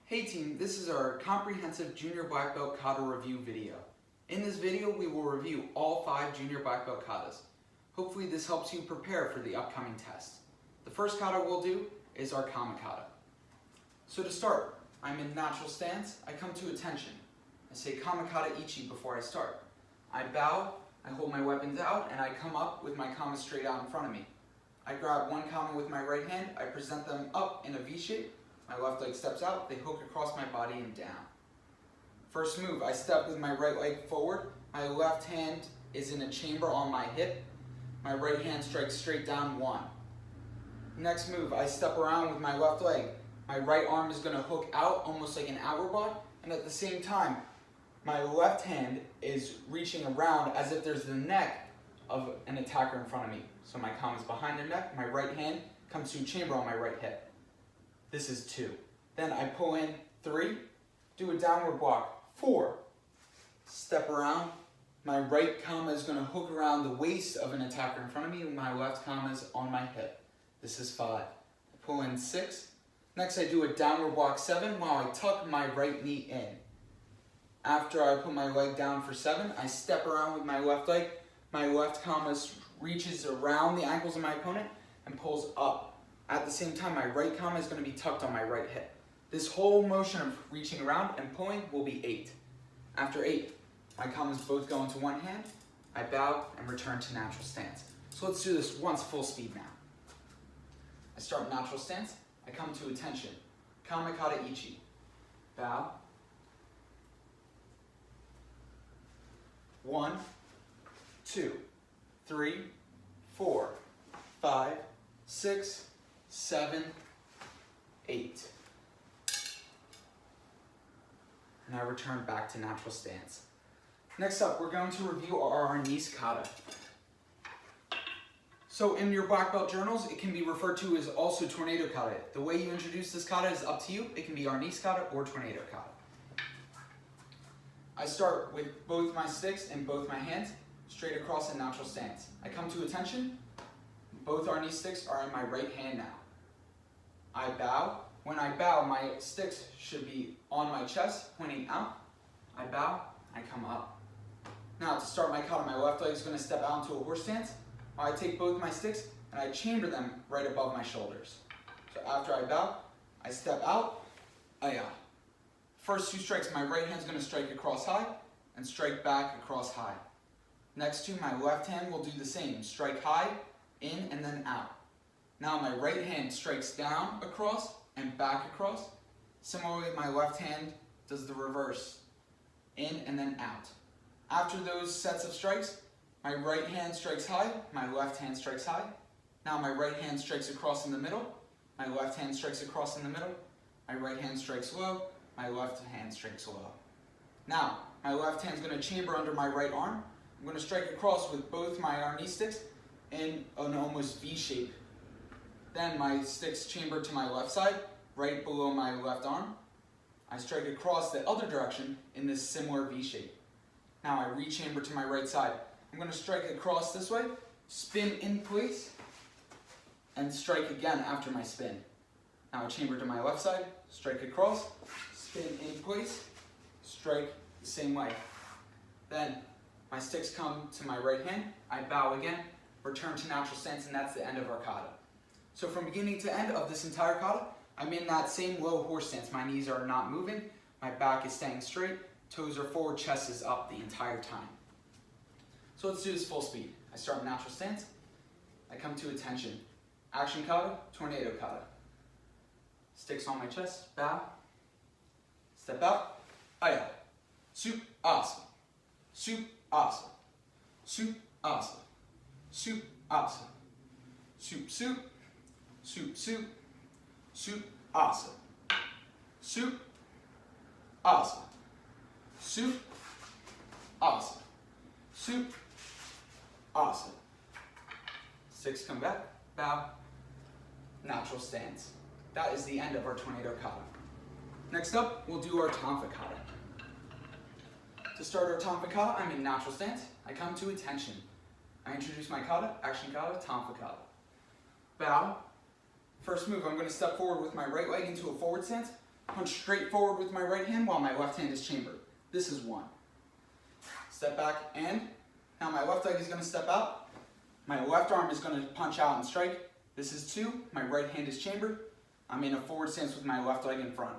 Hey team, this is our comprehensive junior black belt kata review video. In this video, we will review all 5 junior black belt katas. Hopefully this helps you prepare for the upcoming test. The first kata we'll do is our kata. So to start, I'm in natural stance, I come to attention. I say kata ichi before I start. I bow, I hold my weapons out, and I come up with my kama straight out in front of me. I grab one kama with my right hand, I present them up in a V shape. My left leg steps out, they hook across my body and down. First move, I step with my right leg forward. My left hand is in a chamber on my hip. My right hand strikes straight down 1. Next move, I step around with my left leg. My right arm is going to hook out almost like an outward block, and at the same time, my left hand is reaching around as if there's the neck of an attacker in front of me. So my kama is behind their neck, my right hand comes to a chamber on my right hip. This is 2. Then I pull in 3, do a downward block, 4. Step around, my right kama is going to hook around the waist of an attacker in front of me, and my left kama is on my hip. This is 5. I pull in 6. Next I do a downward block 7 while I tuck my right knee in. After I put my leg down for 7, I step around with my left leg. My left kama reaches around the ankles of my opponent and pulls up. At the same time, my right kama is going to be tucked on my right hip. This whole motion of reaching around and pulling will be 8. After 8, my kamas both go into one hand. I bow and return to natural stance. So let's do this once full speed now. I start natural stance. I come to attention. Kata ichi. Bow. 1, 2, 3, 4, 5, 6, 7, 8. And I return back to natural stance. Next up, we're going to review our arnis kata. So in your black belt journals, it can be referred to as also tornado kata. The way you introduce this kata is up to you. It can be arnis kata or tornado kata. I start with both my sticks in both my hands, straight across in natural stance. I come to attention. Both arnis sticks are in my right hand now. I bow. When I bow, my sticks should be on my chest, pointing out. I bow, I come up. Now to start my kata, my left leg is going to step out into a horse stance. I take both my sticks and I chamber them right above my shoulders. So after I bow, I step out. First 2 strikes, my right hand is going to strike across high and strike back across high. Next 2, my left hand will do the same. Strike high, in, and then out. Now my right hand strikes down across and back across. Similarly, my left hand does the reverse. In and then out. After those sets of strikes, my right hand strikes high, my left hand strikes high. Now my right hand strikes across in the middle, my left hand strikes across in the middle, my right hand strikes low, my left hand strikes low. Now, my left hand is going to chamber under my right arm. I'm going to strike across with both my arnis sticks in an almost V shape. Then my sticks chamber to my left side, right below my left arm. I strike across the other direction in this similar V shape. Now I re-chamber to my right side. I'm going to strike across this way, spin in place, and strike again after my spin. Now I chamber to my left side, strike across, spin in place, strike the same way. Then my sticks come to my right hand, I bow again, return to natural stance, and that's the end of our kata. So from beginning to end of this entire kata, I'm in that same low horse stance. My knees are not moving, my back is staying straight, toes are forward, chest is up the entire time. So let's do this full speed. I start in natural stance, I come to attention. Action kata, tornado kata. Sticks on my chest, bow, step out, soup, asa, soup, asa, soup, asa, soup, asa, soup, soup, soup, soup, soup, asa, soup, asa, soup, asa, soup, asa. Sticks come back, bow, natural stance. That is the end of our tornado kata. Next up, we'll do our tonfa kata. To start our tonfa kata, I'm in natural stance. I come to attention. I introduce my kata, action kata, tonfa kata. Bow, First move, I'm going to step forward with my right leg into a forward stance. punch straight forward with my right hand while my left hand is chambered. This is 1. Step back and now my left leg is going to step out. My left arm is going to punch out and strike. This is 2. My right hand is chambered. I'm in a forward stance with my left leg in front.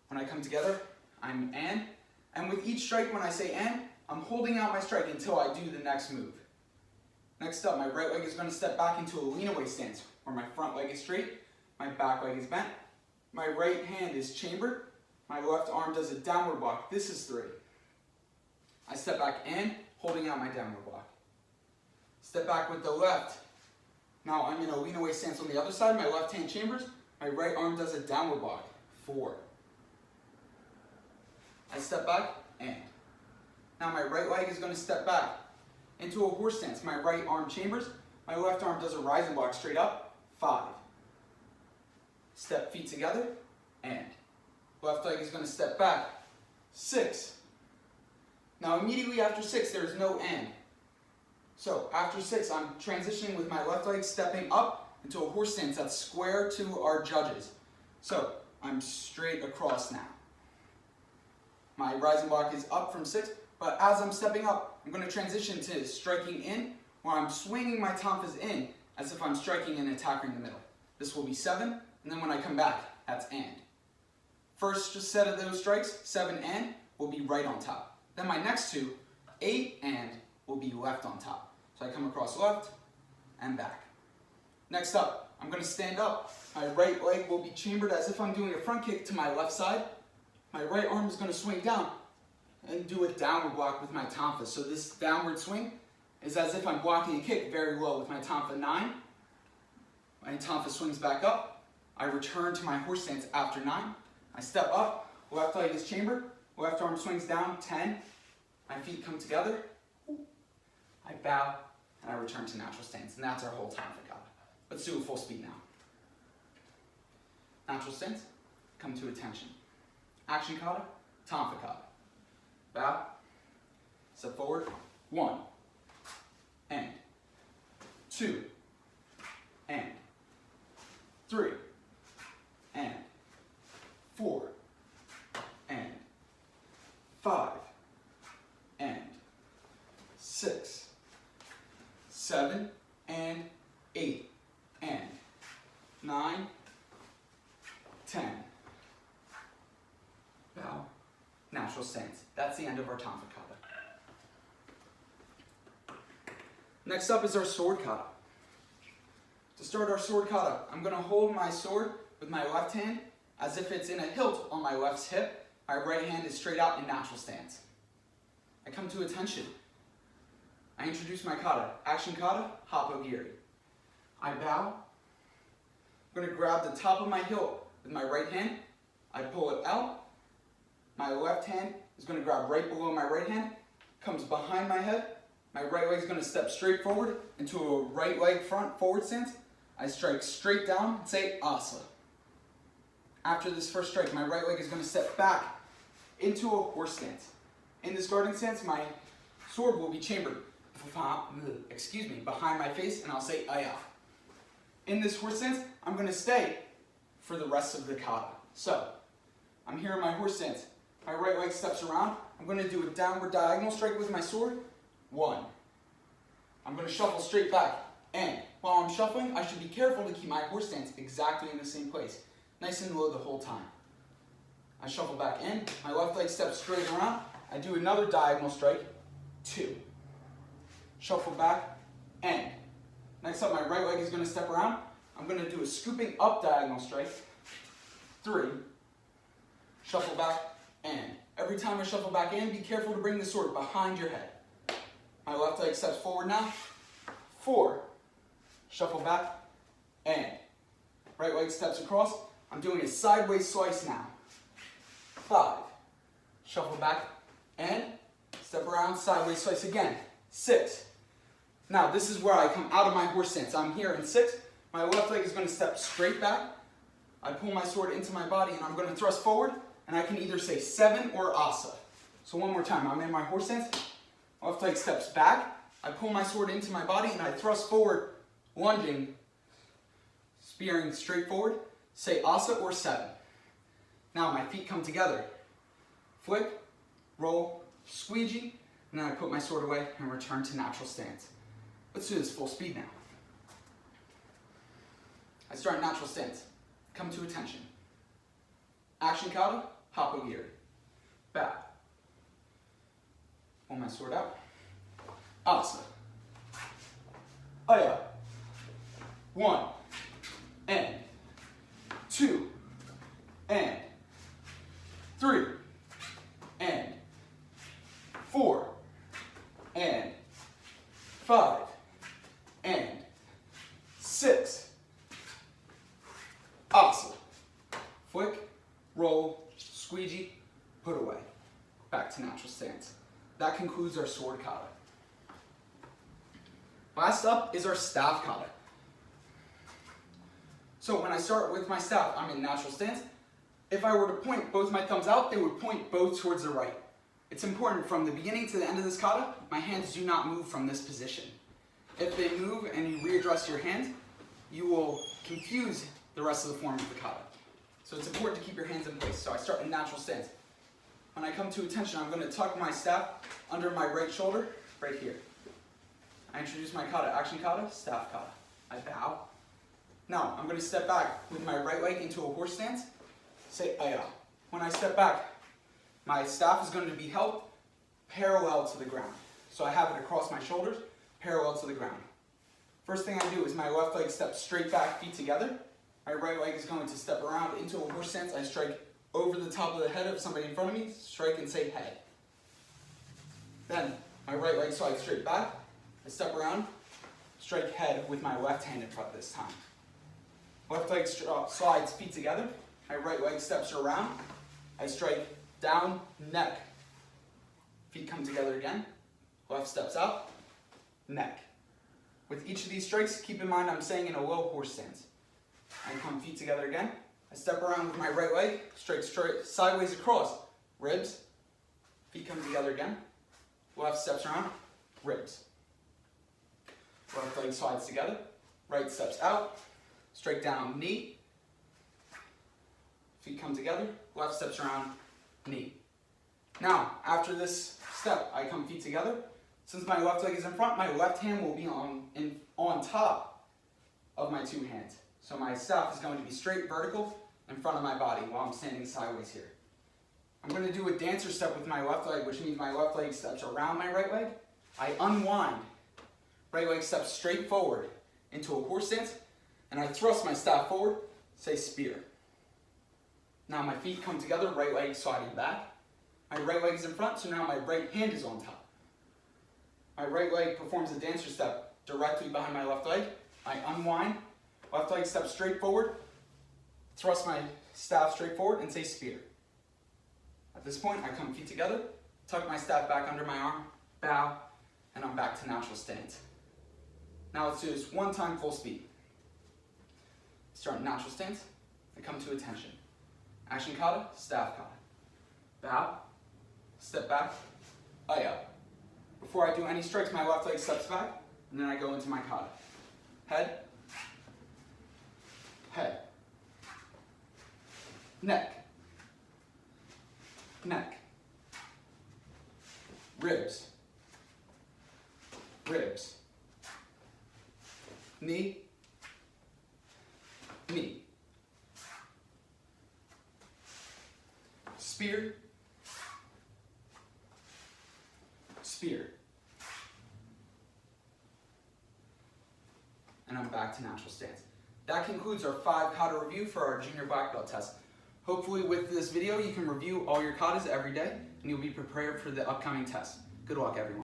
When I come together, I'm and with each strike when I say and, I'm holding out my strike until I do the next move. Next up, my right leg is going to step back into a lean away stance where my front leg is straight, my back leg is bent, my right hand is chambered, my left arm does a downward block. This is 3. I step back and holding out my downward block. Step back with the left. Now I'm in a lean away stance on the other side. My left hand chambers. My right arm does a downward block. 4. I step back and. Now my right leg is going to step back into a horse stance. My right arm chambers. My left arm does a rising block straight up. 5. Step feet together and. Left leg is going to step back. 6. Now immediately after 6, there is no and. So after 6, I'm transitioning with my left leg stepping up into a horse stance that's square to our judges. So I'm straight across now. My rising block is up from 6, but as I'm stepping up, I'm going to transition to striking in, where I'm swinging my tonfas in as if I'm striking and attacking the middle. This will be 7, and then when I come back, that's and. First set of those strikes, 7 and, will be right on top. Then my next 2, 8 and, will be left on top. So I come across left and back. Next up, I'm going to stand up. My right leg will be chambered as if I'm doing a front kick to my left side. My right arm is going to swing down and do a downward block with my tonfa. So this downward swing is as if I'm blocking a kick very low with my tonfa 9. My tonfa swings back up. I return to my horse stance after 9. I step up, left leg is chambered, left arm swings down, 10. My feet come together. I bow, and I return to natural stance. And that's our whole time for Kata. Let's do it full speed now. Natural stance, come to attention. Action Kata, time for Kata. Bow, step forward, 1, and 2, and 3, and 4, and 5, and 6, 7, and 8, and 9, 10. Bow, natural stance. That's the end of our time for Kata. Next up is our sword Kata. To start our sword Kata, I'm going to hold my sword with my left hand as if it's in a hilt on my left hip. My right hand is straight out in natural stance. I come to attention. I introduce my kata. Action Kata, Hapogiri. I bow. I'm going to grab the top of my hilt with my right hand. I pull it out. My left hand is going to grab right below my right hand. Comes behind my head. My right leg is going to step straight forward into a right leg front forward stance. I strike straight down and say Asa. After this first strike, my right leg is going to step back into a horse stance. In this guarding stance, my sword will be chambered behind my face, and I'll say Aya. In this horse stance, I'm going to stay for the rest of the kata. So, I'm here in my horse stance. My right leg steps around. I'm going to do a downward diagonal strike with my sword. 1. I'm going to shuffle straight back. And while I'm shuffling, I should be careful to keep my horse stance exactly in the same place. Nice and low the whole time. I shuffle back in. My left leg steps straight around. I do another diagonal strike. 2. Shuffle back. And. Next up, my right leg is going to step around. I'm going to do a scooping up diagonal strike. 3. Shuffle back. And. Every time I shuffle back in, be careful to bring the sword behind your head. My left leg steps forward now. 4. Shuffle back. And. Right leg steps across. I'm doing a sideways slice now. 5. Shuffle back. And. Step around, sideways slice again. 6. Now this is where I come out of my horse stance. I'm here in 6. My left leg is going to step straight back. I pull my sword into my body and I'm going to thrust forward. And I can either say 7 or Asa. So one more time. I'm in my horse stance. Left leg steps back. I pull my sword into my body and I thrust forward, lunging, spearing straight forward. Say Asa or 7. Now feet come together. Flick, roll, squeegee, and then I put my sword away and return to natural stance. Let's do this full speed now. I start natural stance. Come to attention. Action kata, hoppo giri. Bow. Pull my sword out. Asa. Aya. 1 and 2 and 3 and 4 and 5 and 6. Asa. Flick, roll, squeegee, put away. Back to natural stance. That concludes our sword kata. Last up is our staff kata. So when I start with my staff, I'm in natural stance. If I were to point both my thumbs out, they would point both towards the right. It's important from the beginning to the end of this kata, my hands do not move from this position. If they move and you readjust your hand, you will confuse the rest of the form of the kata. So it's important to keep your hands in place. So I start in natural stance. When I come to attention, I'm going to tuck my staff under my right shoulder, right here. I introduce my kata, action kata, staff kata. I bow. Now, I'm going to step back with my right leg into a horse stance. Say aya. When I step back, my staff is going to be held parallel to the ground. So I have it across my shoulders, parallel to the ground. First thing I do is my left leg steps straight back, feet together. My right leg is going to step around into a horse stance. I strike over the top of the head of somebody in front of me, strike and say head. Then my right leg slides straight back. I step around, strike head with my left hand in front this time. Left leg slides feet together. My right leg steps around. I strike down, neck. Feet come together again. Left steps out, neck. With each of these strikes, keep in mind I'm staying in a low horse stance. I come feet together again. I step around with my right leg, strike straight sideways across, ribs. Feet come together again. Left steps around, ribs. Left leg slides together, right steps out, strike down, knee. Feet come together, left steps around, knee. Now, after this step, I come feet together. Since my left leg is in front, my left hand will be on top of my two hands. So my staff is going to be straight vertical in front of my body while I'm standing sideways here. I'm going to do a dancer step with my left leg, which means my left leg steps around my right leg. I unwind. Right leg steps straight forward into a horse stance, and I thrust my staff forward, say spear. Now my feet come together, right leg sliding back. My right leg is in front, so now my right hand is on top. My right leg performs a dancer step directly behind my left leg. I unwind, left leg steps straight forward, thrust my staff straight forward, and say spear. At this point, I come feet together, tuck my staff back under my arm, bow, and I'm back to natural stance. Now let's do this one time full speed. Start in natural stance, I come to attention. Action kata, staff kata. Bow, step back, aya. Before I do any strikes, my left leg steps back, and then I go into my kata. Head, head, neck, neck, ribs, ribs, knee, knee, spear, spear, and I'm back to natural stance. That concludes our 5 kata review for our junior black belt test. Hopefully with this video you can review all your katas every day and you'll be prepared for the upcoming test. Good luck everyone.